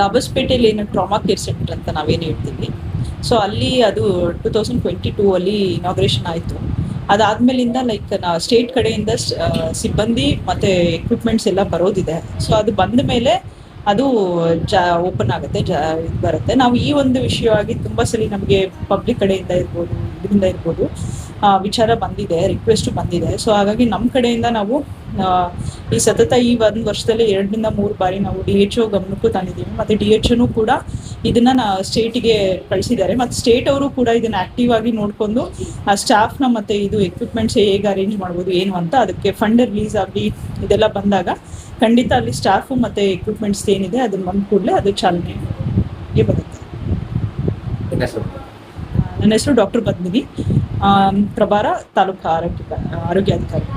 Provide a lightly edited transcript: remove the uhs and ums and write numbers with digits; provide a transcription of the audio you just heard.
ದಾಬಸ್ಪೇಟೆಯಲ್ಲಿ ಏನು trauma care centre ಅಂತ ನಾವೇನು ಹೇಳ್ತೀವಿ. ಸೊ ಅಲ್ಲಿ ಅದು 2022 ಅಲ್ಲಿ ಇನಾಗ್ರೇಷನ್ ಆಯಿತು. ಅದಾದ್ಮೇಲಿಂದ ಲೈಕ್ ಸ್ಟೇಟ್ ಕಡೆಯಿಂದ ಸಿಬ್ಬಂದಿ ಮತ್ತು ಎಕ್ವಿಪ್ಮೆಂಟ್ಸ್ ಎಲ್ಲ ಬರೋದಿದೆ. ಸೊ ಅದು ಬಂದ ಮೇಲೆ ಅದು ಓಪನ್ ಆಗುತ್ತೆ, ಇದು ಬರುತ್ತೆ. ನಾವು ಈ ಒಂದು ವಿಷಯವಾಗಿ ತುಂಬ ಸಲ ನಮಗೆ ಪಬ್ಲಿಕ್ ಕಡೆಯಿಂದ ಇರ್ಬೋದು, ಇದರಿಂದ ಇರ್ಬೋದು ವಿಚಾರ ಬಂದಿದೆ, ರಿಕ್ವೆಸ್ಟು ಬಂದಿದೆ. ಸೊ ಹಾಗಾಗಿ ನಮ್ಮ ಕಡೆಯಿಂದ ನಾವು ಈ ಸತತ ಈ 1 ವರ್ಷದಲ್ಲಿ 2 ರಿಂದ 3 ಬಾರಿ ನಾವು DHO ಗಮನಕ್ಕೂ ತಂದಿದ್ದೀವಿ. ಮತ್ತು DHOನೂ ಕೂಡ ಇದನ್ನ ಸ್ಟೇಟಿಗೆ ಕಳಿಸಿದ್ದಾರೆ. ಮತ್ತು ಸ್ಟೇಟ್ ಅವರು ಕೂಡ ಇದನ್ನ ಆಕ್ಟಿವ್ ಆಗಿ ನೋಡಿಕೊಂಡು ಆ ಸ್ಟಾಫ್ನ ಮತ್ತು ಇದು ಎಕ್ವಿಪ್ಮೆಂಟ್ಸ್ ಹೇಗೆ ಅರೇಂಜ್ ಮಾಡ್ಬೋದು ಏನು ಅಂತ, ಅದಕ್ಕೆ ಫಂಡ್ ರಿಲೀಸ್ ಆಗಲಿ ಇದೆಲ್ಲ ಬಂದಾಗ ಖಂಡಿತ ಅಲ್ಲಿ ಸ್ಟಾಫು ಮತ್ತು ಎಕ್ವಿಪ್ಮೆಂಟ್ಸ್ ಏನಿದೆ ಅದನ್ನ ಬಂದ ಕೂಡಲೇ ಅದು ಚಾಲನೆಗೆ ಬರುತ್ತೆ. ನನ್ನ ಹೆಸರು ಡಾಕ್ಟರ್ ಪದ್ಮಿನಿ, ಪ್ರಭಾರ ತಾಲೂಕು ಆರೋಗ್ಯಾಧಿಕಾರಿ.